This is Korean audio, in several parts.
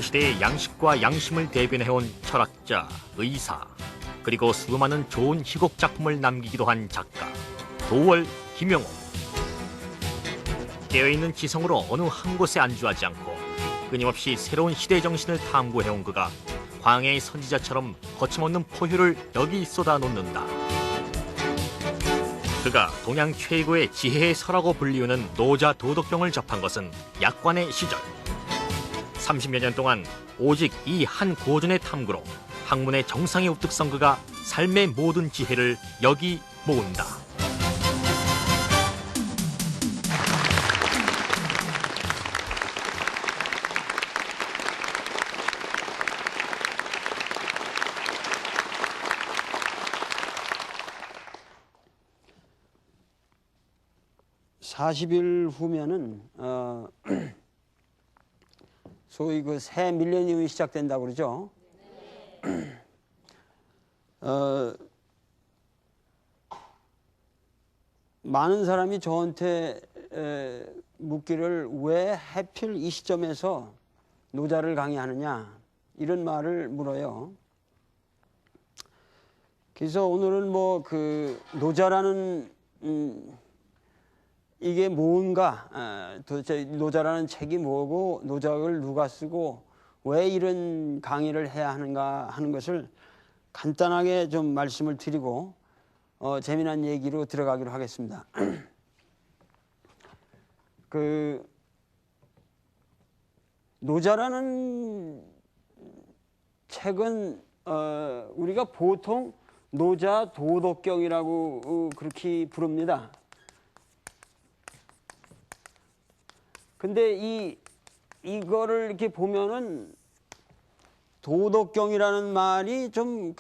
시대의 양식과 양심을 대변해온 철학자, 의사, 그리고 수많은 좋은 희곡 작품을 남기기도 한 작가 도월 김영옥. 깨어있는 지성으로 어느 한 곳에 안주하지 않고 끊임없이 새로운 시대 정신을 탐구해온 그가 광야의 선지자처럼 거침없는 포효를 여기 쏟아놓는다. 그가 동양 최고의 지혜의 서라고 불리우는 노자 도덕경을 접한 것은 약관의 시절. 30여 년 동안 오직 이 한 고전의 탐구로 학문의 정상에 우뚝 선 그가 삶의 모든 지혜를 여기 모은다. (40일) 후면은 소위 그 새 밀레니엄이 시작된다고 그러죠. 많은 사람이 저한테 묻기를 왜 하필 이 시점에서 노자를 강의하느냐 이런 말을 물어요. 그래서 오늘은 뭐 그 노자라는 이게 뭔가, 도대체 노자라는 책이 뭐고 노자를 누가 쓰고 왜 이런 강의를 해야 하는가 하는 것을 간단하게 좀 말씀을 드리고 재미난 얘기로 들어가기로 하겠습니다. 그 노자라는 책은 우리가 보통 노자 도덕경이라고 그렇게 부릅니다. 근데 이거를 이렇게 보면은 도덕경이라는 말이 좀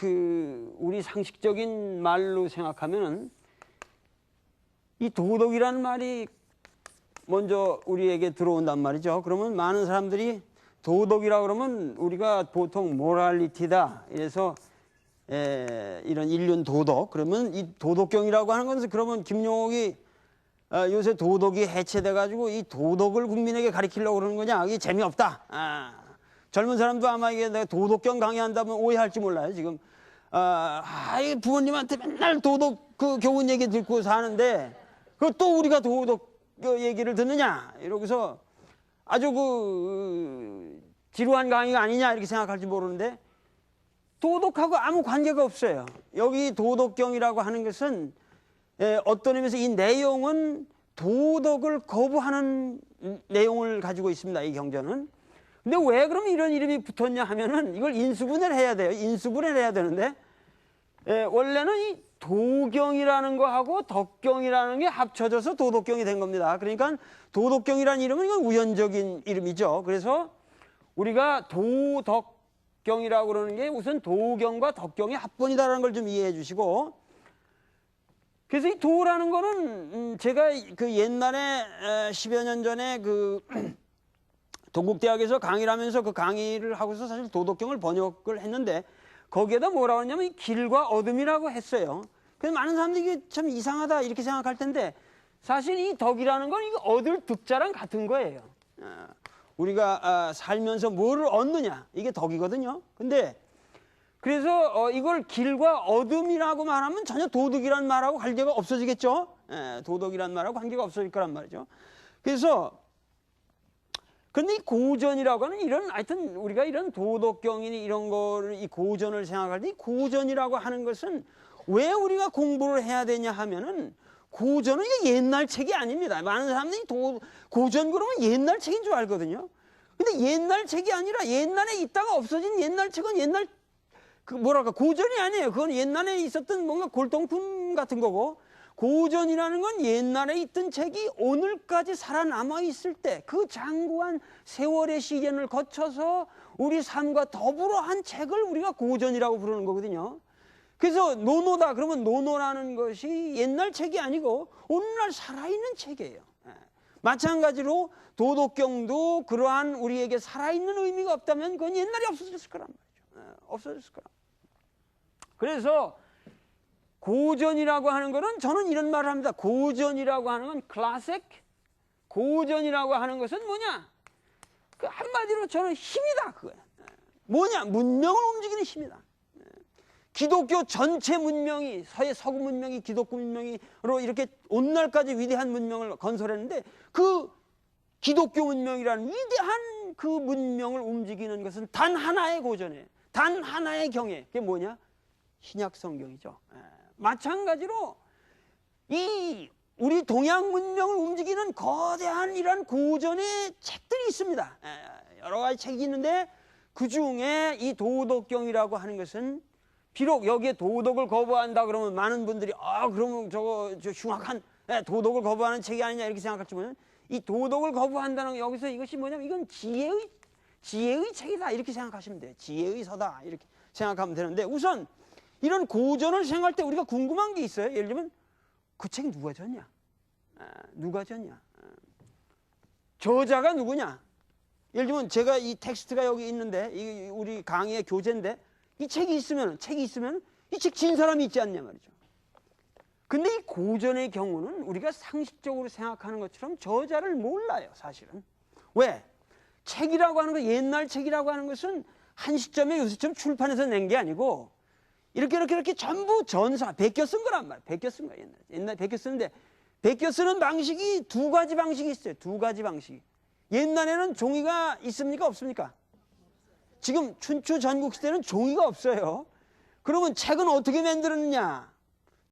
우리 상식적인 말로 생각하면은 이 도덕이라는 말이 먼저 우리에게 들어온단 말이죠. 그러면 많은 사람들이 도덕이라고 그러면 우리가 보통 모랄리티다. 이래서 이런 인륜 도덕. 그러면 이 도덕경이라고 하는 것은 그러면 김용옥이 요새 도덕이 해체돼가지고 이 도덕을 국민에게 가르치려고 그러는 거냐? 이게 재미없다. 젊은 사람도 아마 이게 내가 도덕경 강의한다면 오해할지 몰라요. 지금 이 부모님한테 맨날 도덕 그 교훈 얘기 듣고 사는데 또 우리가 도덕 얘기를 듣느냐? 이러고서 아주 지루한 강의가 아니냐 이렇게 생각할지 모르는데 도덕하고 아무 관계가 없어요. 여기 도덕경이라고 하는 것은 어떤 의미에서 이 내용은 도덕을 거부하는 내용을 가지고 있습니다. 이 경전은. 근데 왜 그럼 이런 이름이 붙었냐 하면은 이걸 인수분해를 해야 돼요. 인수분해를 해야 되는데 원래는 이 도경이라는 거하고 덕경이라는 게 합쳐져서 도덕경이 된 겁니다. 그러니까 도덕경이라는 이름은 이건 우연적인 이름이죠. 그래서 우리가 도덕경이라고 그러는 게 우선 도경과 덕경의 합본이다라는 걸 좀 이해해 주시고, 그래서 이 도라는 거는 제가 그 옛날에 10여 년 전에 그 동국대학에서 강의를 하면서 그 강의를 하고서 사실 도덕경을 번역을 했는데 거기에다 뭐라고 하냐면 이 길과 어둠이라고 했어요. 그래서 많은 사람들이 이게 참 이상하다 이렇게 생각할 텐데 사실 이 덕이라는 건 이거 얻을 득자랑 같은 거예요. 우리가 살면서 뭐를 얻느냐 이게 덕이거든요. 근데 그래서 이걸 길과 어둠이라고 말하면 전혀 도덕이란 말하고 관계가 없어지겠죠. 도덕이란 말하고 관계가 없어질 거란 말이죠. 그래서 근데 이 고전이라고 하는 이런 하여튼 우리가 이런 도덕경이니 이런 거를 이 고전을 생각할 때 이 고전이라고 하는 것은 왜 우리가 공부를 해야 되냐 하면은 고전은 이게 옛날 책이 아닙니다. 많은 사람들이 고전 그러면 옛날 책인 줄 알거든요. 근데 옛날 책이 아니라 옛날에 있다가 없어진 옛날 책은 옛날 고전이 아니에요. 그건 옛날에 있었던 뭔가 골동품 같은 거고, 고전이라는 건 옛날에 있던 책이 오늘까지 살아남아 있을 때 그 장구한 세월의 시련을 거쳐서 우리 삶과 더불어 한 책을 우리가 고전이라고 부르는 거거든요. 그래서 노노다 그러면 노노라는 것이 옛날 책이 아니고 오늘날 살아있는 책이에요. 마찬가지로 도덕경도 그러한 우리에게 살아있는 의미가 없다면 그건 옛날에 없어졌을 거란 말이죠. 없어졌을 거란 말이죠. 그래서 고전이라고 하는 것은 저는 이런 말을 합니다. 고전이라고 하는 건 클래식, 고전이라고 하는 것은 뭐냐? 그 한마디로 저는 힘이다 그거야. 뭐냐? 문명을 움직이는 힘이다. 기독교 전체 문명이 서구 문명이 기독교 문명으로 이렇게 오늘날까지 위대한 문명을 건설했는데 그 기독교 문명이라는 위대한 그 문명을 움직이는 것은 단 하나의 고전에 단 하나의 경에 그게 뭐냐? 신약 성경이죠. 마찬가지로 이 우리 동양 문명을 움직이는 거대한 이런 고전의 책들이 있습니다. 여러 가지 책이 있는데 그 중에 이 도덕경이라고 하는 것은 비록 여기에 도덕을 거부한다 그러면 많은 분들이 그러면 저거 흉악한 도덕을 거부하는 책이 아니냐 이렇게 생각할지만 이 도덕을 거부한다는 여기서 이것이 뭐냐면 이건 지혜의 책이다 이렇게 생각하시면 돼요. 지혜의 서다 이렇게 생각하면 되는데 우선 이런 고전을 생각할 때 우리가 궁금한 게 있어요. 예를 들면 그 책이 누가 졌냐? 누가 졌냐? 저자가 누구냐? 예를 들면 제가 이 텍스트가 여기 있는데 이 우리 강의의 교재인데 이 책이 있으면 이 책 진 사람이 있지 않냐 말이죠. 근데 이 고전의 경우는 우리가 상식적으로 생각하는 것처럼 저자를 몰라요, 사실은. 왜? 책이라고 하는 거, 옛날 책이라고 하는 것은 한 시점에 요새처럼 출판해서 낸 게 아니고 이렇게 전부 전사, 베껴 쓴 거란 말이에요. 베껴 쓴 거예요, 옛날에 베껴 쓰는데 베껴 쓰는 방식이 두 가지 방식이 있어요. 두 가지 방식. 옛날에는 종이가 있습니까? 없습니까? 지금 춘추 전국시대는 종이가 없어요. 그러면 책은 어떻게 만들었느냐?